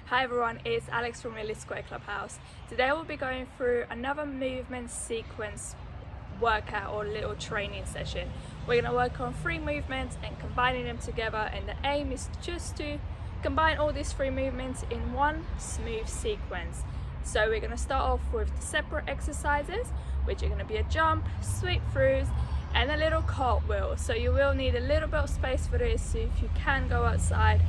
Hi everyone, it's Alex from Lily Square Clubhouse. Today we'll be going through another movement sequence workout or little training session. We're going to work on 3 movements and combining them together, and the aim is just to combine all these 3 movements in one smooth sequence. So we're going to start off with the separate exercises, which are going to be a jump, sweep throughs and a little cartwheel. So you will need a little bit of space for this, so if you can go outside,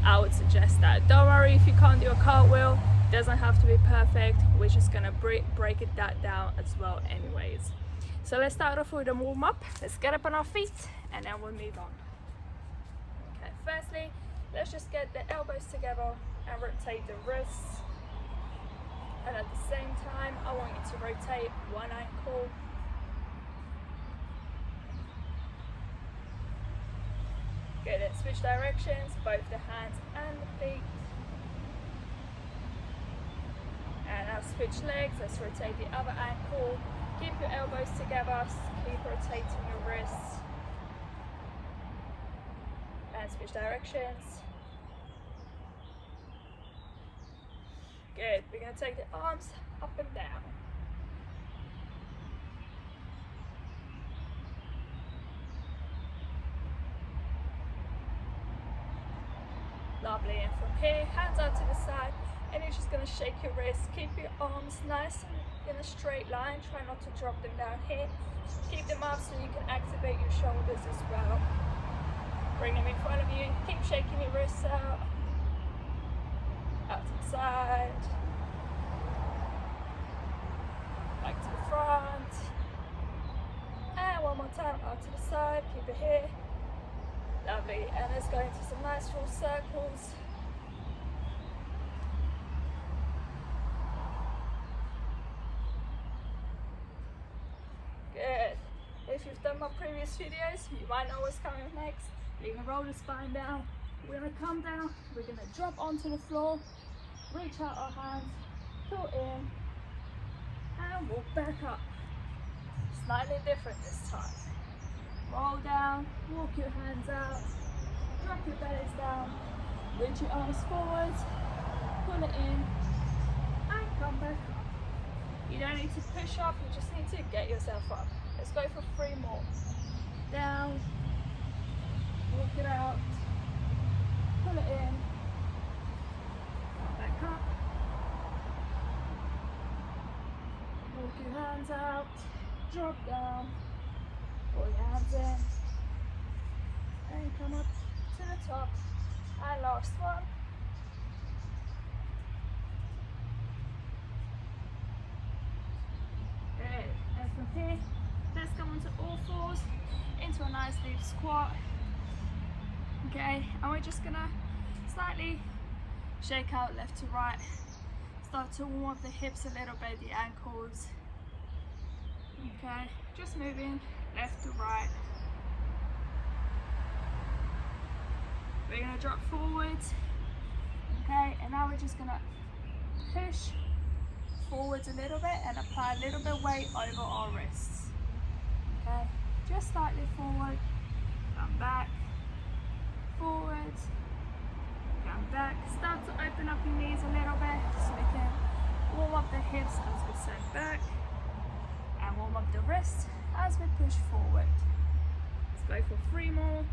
I would suggest that. Don't worry if you can't do a cartwheel, it doesn't have to be perfect. We're just gonna break that down as well anyways. So let's start off with a warm up. Let's get up on our feet and then we'll move on. Okay, firstly, let's just get the elbows together and rotate the wrists. And at the same time, I want you to rotate one ankle. Good, then switch directions, both the hands and the feet. And now switch legs, let's rotate the other ankle. Keep your elbows together, keep rotating your wrists. And switch directions. Good, we're going to take the arms up and down. Lovely, and from here, hands out to the side, and you're just going to shake your wrists. Keep your arms nice and in a straight line. Try not to drop them down here. Keep them up so you can activate your shoulders as well. Bring them in front of you. Keep shaking your wrists out. Out to the side. Back to the front. And one more time, out to the side. Keep it here. Lovely, and let's go into some nice full circles. Good. If you've done my previous videos, you might know what's coming next. We're gonna roll the spine down. We're gonna come down. We're gonna drop onto the floor. Reach out our hands, pull in, and walk back up. Slightly different this time. Roll down, walk your hands out, drop your bellies down, reach your arms forward, pull it in, and come back up. You don't need to push up, you just need to get yourself up. Let's go for 3 more. Down, walk it out, pull it in, come back up. Walk your hands out, drop down. Pull your hands in and come up to the top. And last one. Good. And from here, let's come onto all fours into a nice deep squat. Okay, and we're just gonna slightly shake out left to right. Start to warm up the hips a little bit, the ankles. Okay, just moving left to right. We're going to drop forwards. Okay, and now we're just going to push forwards a little bit and apply a little bit of weight over our wrists. Okay, just slightly forward, come back, forwards, come back. Start to open up your knees a little bit so we can warm up the hips as we send back. And warm up the wrist as we push forward. Let's go for 3 more.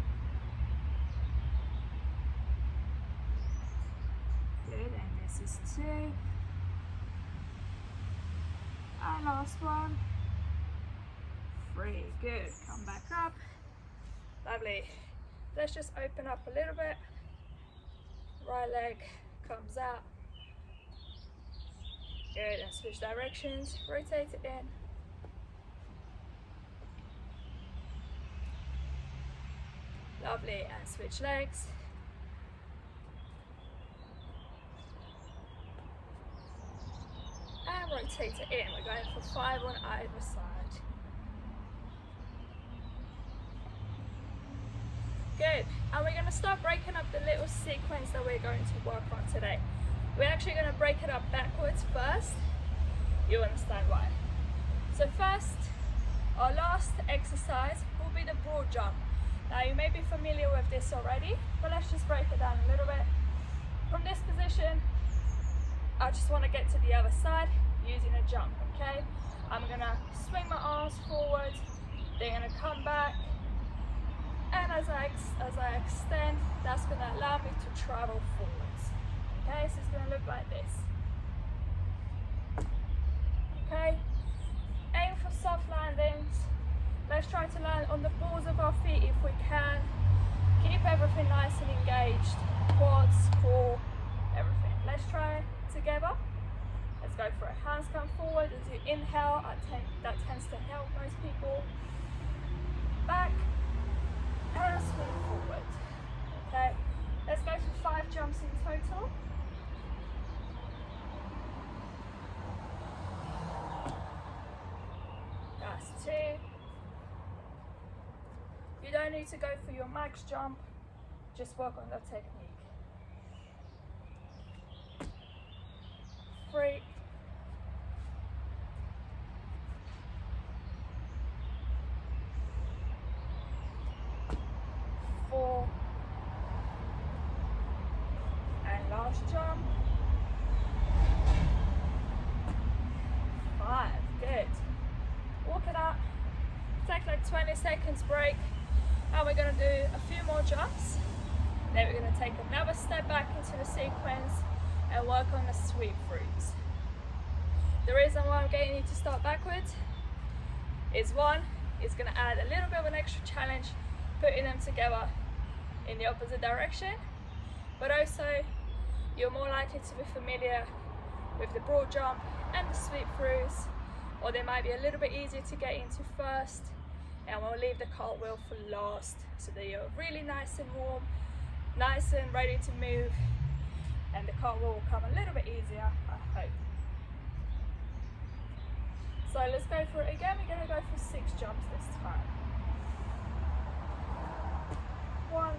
Good, and this is 2. And last one. 3, good. Come back up. Lovely. Let's just open up a little bit. Right leg comes out. Good, and switch directions. Rotate it in. Lovely, and switch legs. And rotate it in. We're going for 5 on either side. Good, and we're going to start breaking up the little sequence that we're going to work on today. We're actually going to break it up backwards first. You'll understand why. So first, our last exercise will be the broad jump. Now you may be familiar with this already, but let's just break it down a little bit. From this position, I just want to get to the other side using a jump, okay? I'm gonna swing my arms forward, they're gonna come back, and as I extend, that's gonna allow me to travel forwards. Okay, so it's gonna look like this. Okay, aim for soft landings. Let's try to land on the balls of our feet if we can. Keep everything nice and engaged. Quads, core, everything. Let's try it together. Let's go for it. Hands come forward as you inhale. That tends to help most people. Back and swing forward. Okay, let's go for 5 jumps in total. That's 2. You don't need to go for your max jump, just work on the technique. 3. 4. And last jump. 5. Good. Walk it up. Take like 20 seconds break. And we're going to do a few more jumps. Then we're going to take another step back into the sequence and work on the sweep throughs. The reason why I'm getting you to start backwards is one, it's going to add a little bit of an extra challenge putting them together in the opposite direction, but also you're more likely to be familiar with the broad jump and the sweep throughs, or they might be a little bit easier to get into first, and we'll leave the cartwheel for last so that you're really nice and warm, nice and ready to move, and the cartwheel will come a little bit easier, I hope. So let's go for it again. We're going to go for 6 jumps this time. 1,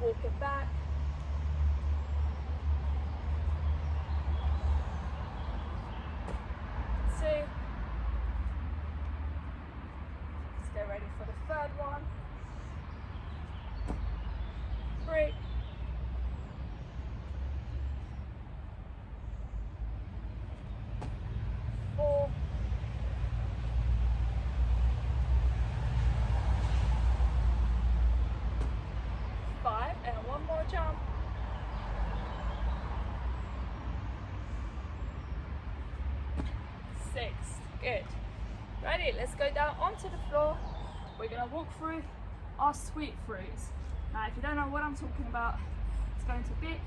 walk it back. 2. Let's get ready for the 3rd one. 3. 4. 5, and one more jump. 6. Good. Ready, let's go down onto the floor. We're going to walk through our sweep throughs. Now, if you don't know what I'm talking about, it's going to be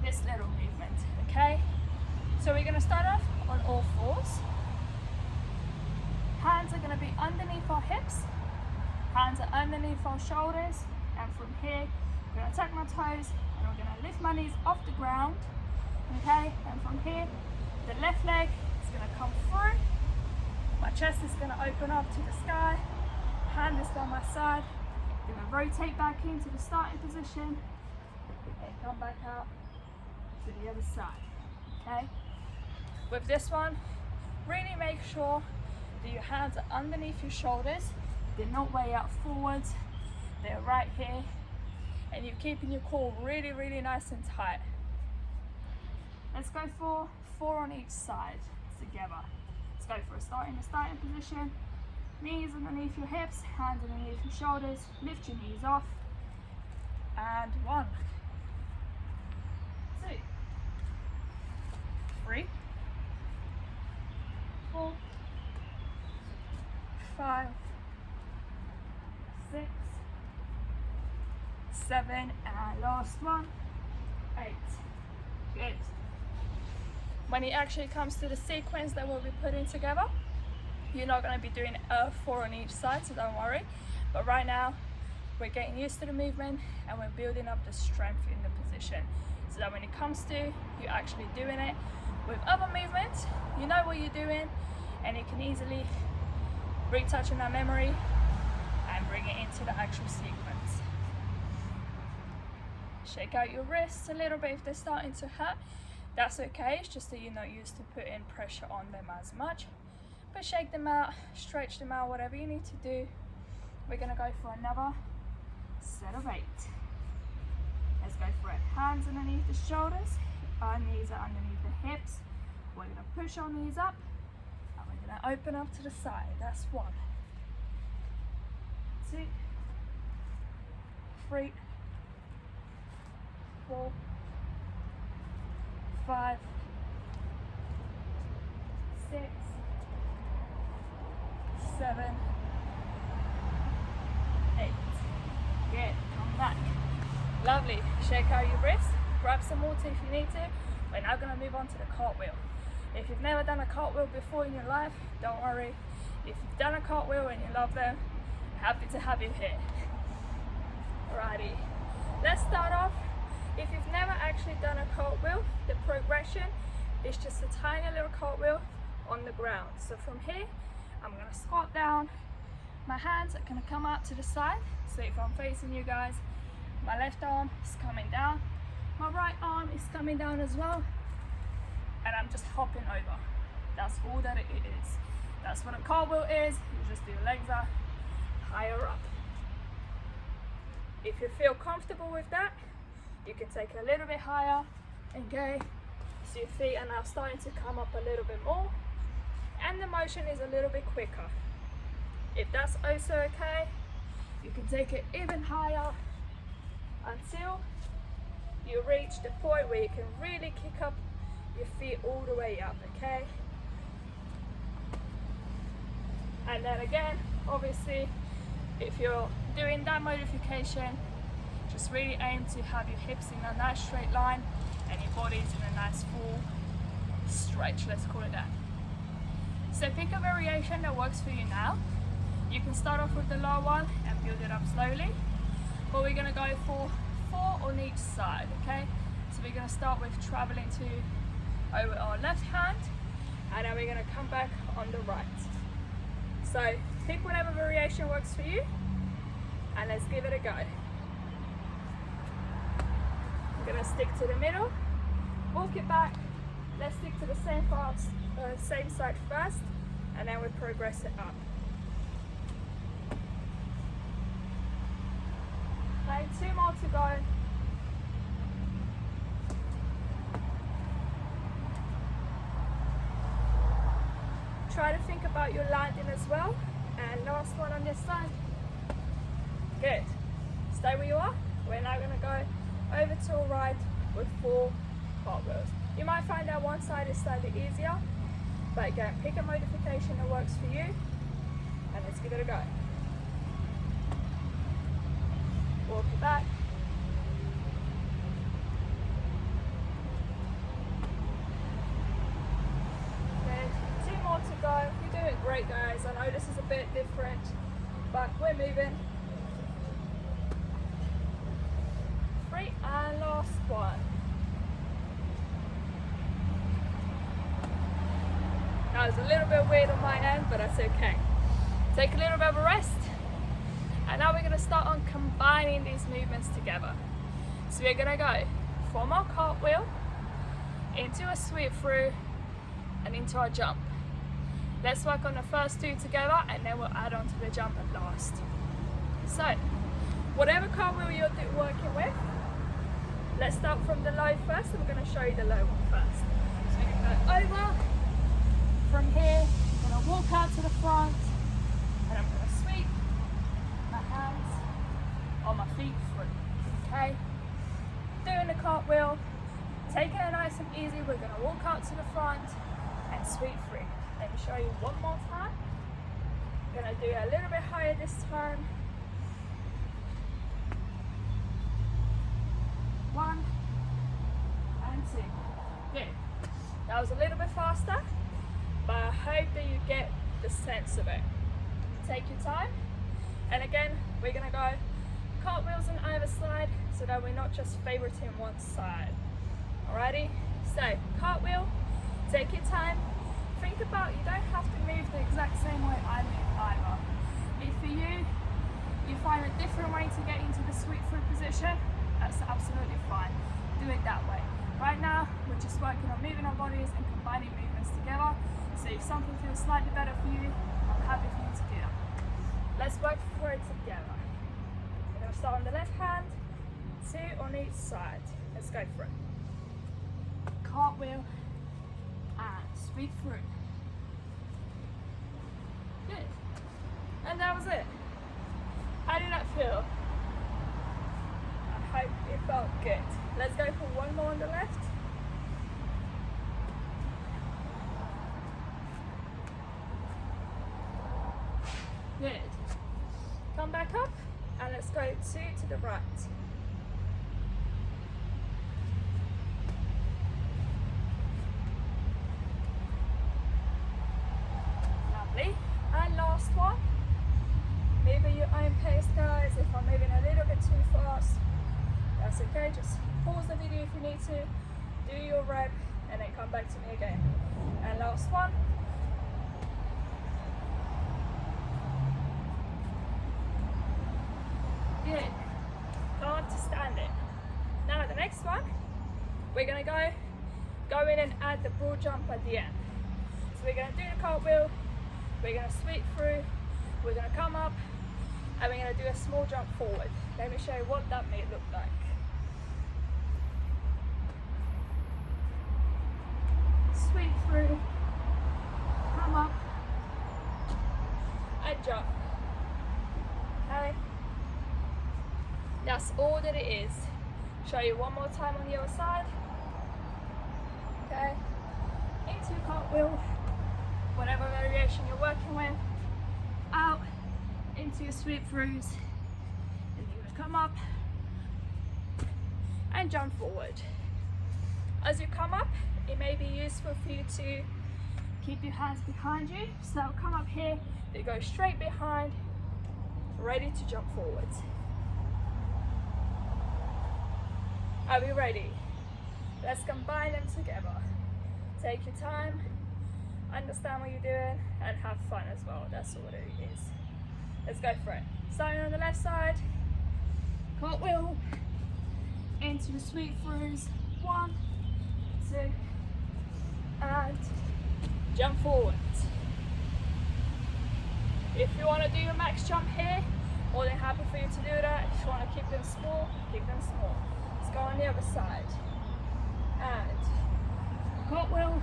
this little movement, okay? So we're going to start off on all fours. Hands are going to be underneath our hips. Hands are underneath our shoulders. And from here, I'm going to tuck my toes and I'm going to lift my knees off the ground. Okay, and from here, the left leg is going to come through. My chest is going to open up to the sky. Hand is by my side. I'm going to rotate back into the starting position and come back out to the other side. Okay, with this one, really make sure that your hands are underneath your shoulders. They're not way out forwards. They're right here, and you're keeping your core really, really nice and tight. Let's go for 4 on each side together. Let's go for a starting position. Knees underneath your hips, hands underneath your shoulders. Lift your knees off. And 1, 2, 3, 4, 5, 6, 7, and last one, 8. Good. When it actually comes to the sequence that we'll be putting together, you're not going to be doing 4 on each side, so don't worry. But right now, we're getting used to the movement and we're building up the strength in the position, so that when it comes to you actually doing it with other movements, you know what you're doing and you can easily retouch on that memory and bring it into the actual sequence. Shake out your wrists a little bit if they're starting to hurt. That's okay, it's just that you're not used to putting pressure on them as much. But shake them out, stretch them out, whatever you need to do. We're gonna go for another set of 8. Let's go hands underneath the shoulders, our knees are underneath the hips. We're going to push our knees up and we're going to open up to the side. That's 1, 2, 3, 4, 5, 6, 7, 8. Good, come back. Lovely, shake out your wrists, grab some water if you need to. We're now going to move on to the cartwheel. If you've never done a cartwheel before in your life, don't worry. If you've done a cartwheel and you love them, happy to have you here. Alrighty, let's start off. If you've never actually done a cartwheel, the progression is just a tiny little cartwheel on the ground. So from here, I'm going to squat down. My hands are going to come out to the side. So if I'm facing you guys, my left arm is coming down. My right arm is coming down as well. And I'm just hopping over. That's all that it is. That's what a cartwheel is. You just do your legs are higher up. If you feel comfortable with that, you can take it a little bit higher. Okay, so your feet are now starting to come up a little bit more. And the motion is a little bit quicker. If that's also okay, you can take it even higher until you reach the point where you can really kick up your feet all the way up, okay? And then again, obviously, if you're doing that modification, just really aim to have your hips in a nice straight line and your body's in a nice full stretch, let's call it that. So pick a variation that works for you now. You can start off with the lower one and build it up slowly, but we're gonna go for 4 on each side, okay? So we're gonna start with traveling to over our left hand, and then we're gonna come back on the right. So pick whatever variation works for you, and let's give it a go. We're gonna stick to the middle, walk it back. Let's stick to the same side first, and then we progress it up. Okay, 2 more to go. Try to think about your landing as well. And last one on this side. Good. Stay where you are. We're now going to go over to our right with 4 cartwheels. You might find that one side is slightly easier, but again, pick a modification that works for you, and let's give it a go. Walk it back. Good. 2 more to go. You're doing great, guys. I know this is a bit different, but we're moving. 3 and last one. That was a little bit weird on my end, but that's okay. Take a little bit of a rest. And now we're going to start on combining these movements together. So we're going to go from our cartwheel into a sweep through and into our jump. Let's work on the first 2 together, and then we'll add on to the jump at last. So whatever cartwheel you're working with, let's start from the low first, and we're going to show you the low one first. So we're going to go over. From here, I'm going to walk out to the front, and I'm going to sweep my hands on my feet through, okay? Doing the cartwheel, taking it nice and easy, we're going to walk out to the front and sweep through. Let me show you one more time. I'm going to do it a little bit higher this time. 1 and 2. Good. That was a little bit faster, but I hope that you get the sense of it. Take your time, and again, we're gonna go cartwheels on either side so that we're not just favoriting one side. Alrighty, so cartwheel, take your time. Think about, you don't have to move the exact same way I move either. If for you, you find a different way to get into the sweep through position, that's absolutely fine. Do it that way. Right now, we're just working on moving our bodies and combining movements together. So if something feels slightly better for you, I'm happy for you to do that. Let's work for it together. We're going to start on the left hand, 2 on each side. Let's go for it. Cartwheel and sweep through. Good. And that was it. How did that feel? I hope it felt good. Let's go for one more on the left. Good. Come back up and let's go two to the right. Lovely. And last one. Move at your own pace, guys. If I'm moving a little bit too fast, that's okay. Just pause the video if you need to. Do your rep and then come back to me again. And last one. Good. Come up to standing. Now the next one, we're gonna go in and add the broad jump at the end. So we're gonna do the cartwheel, we're gonna sweep through, we're gonna come up, and we're gonna do a small jump forward. Let me show you what that may look like. Sweep through, come up, and jump. Okay. That's all that it is. Show you one more time on the other side. Okay. Into your cartwheel, whatever variation you're working with. Out, into your sweep throughs. And you're gonna come up and jump forward. As you come up, it may be useful for you to keep your hands behind you. So come up here, you go straight behind, ready to jump forward. Are we ready? Let's combine them together. Take your time, understand what you're doing, and have fun as well. That's all it is. Let's go for it. Starting on the left side, cartwheel, into the sweep throughs. 1, 2, and jump forward. If you want to do your max jump here, more than happy for you to do that. If you want to keep them small, keep them small. Go on the other side and cartwheel,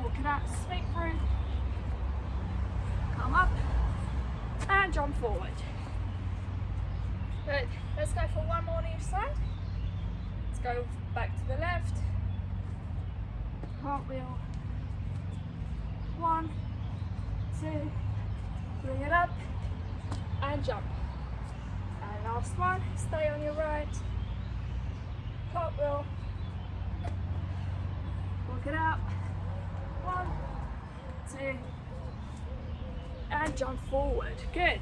walk it out, sweep through, come up and jump forward. Good. Let's go for one more on each side. Let's go back to the left, cartwheel, 1, 2, bring it up and jump. And last one, stay on your right. Cartwheel, walk it out, 1, 2, and jump forward. Good.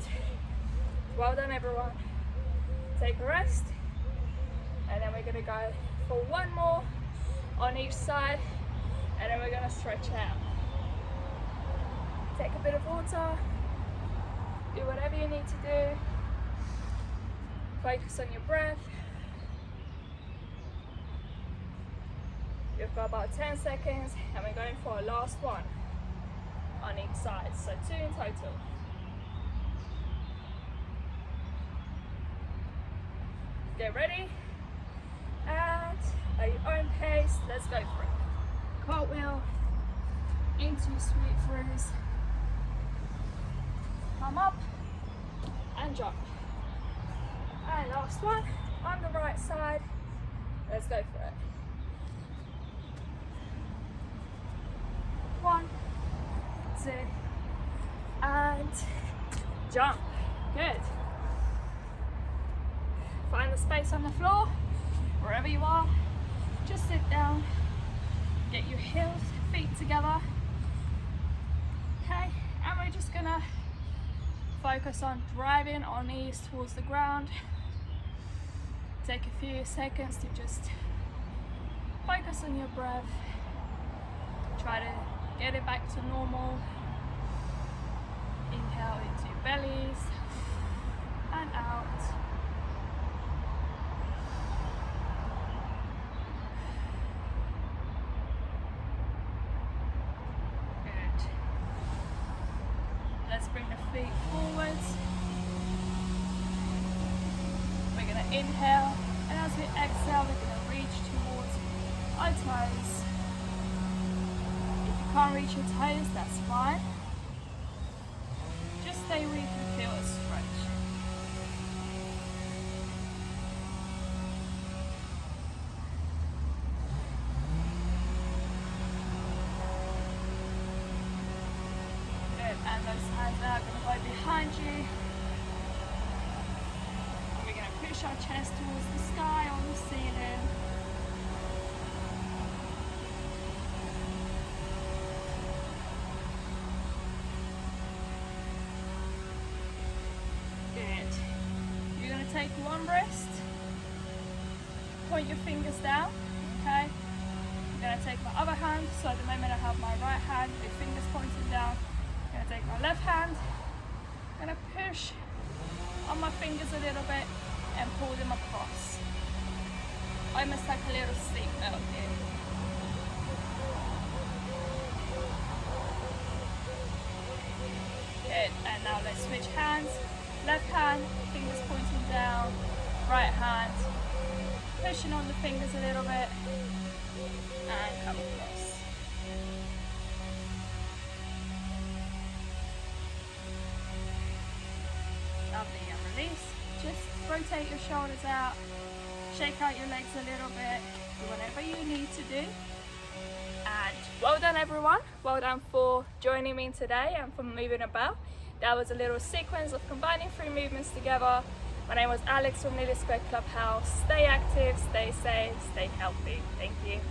Well done, everyone. Take a rest, and then we're going to go for one more on each side, and then we're going to stretch out. Take a bit of water, do whatever you need to do, focus on your breath. You've got about 10 seconds and we're going for a last one on each side, so 2 in total. Get ready and at your own pace, let's go for it. Cartwheel, into sweep throughs, come up and jump. And last one on the right side, let's go for it. 1, 2, and jump. Good. Find the space on the floor, wherever you are. Just sit down, get your heels, feet together. Okay, and we're just gonna focus on driving our knees towards the ground. Take a few seconds to just focus on your breath. Try to get it back to normal. Inhale into your bellies and out. Good. Let's bring the feet forwards. We're going to inhale, and as we exhale, we're going to reach towards our toes. If you can't reach your toes, that's fine. Just stay where you can feel a stretch. Good, and those hands are going to go behind you. And we're going to push our chest towards the sky or the ceiling. Take one wrist, point your fingers down, okay? I'm going to take my other hand, so at the moment I have my right hand with fingers pointing down. I'm going to take my left hand, I'm going to push on my fingers a little bit and pull them across. Almost like a little seat belt here. Good, and now let's switch hands. Left hand, fingers pointing down, right hand, pushing on the fingers a little bit, and come across. Lovely, and release. Just rotate your shoulders out, shake out your legs a little bit, do whatever you need to do. And well done everyone, well done for joining me today and for moving about. That was a little sequence of combining 3 movements together. My name was Alex from Lily Square Clubhouse. Stay active, stay safe, stay healthy. Thank you.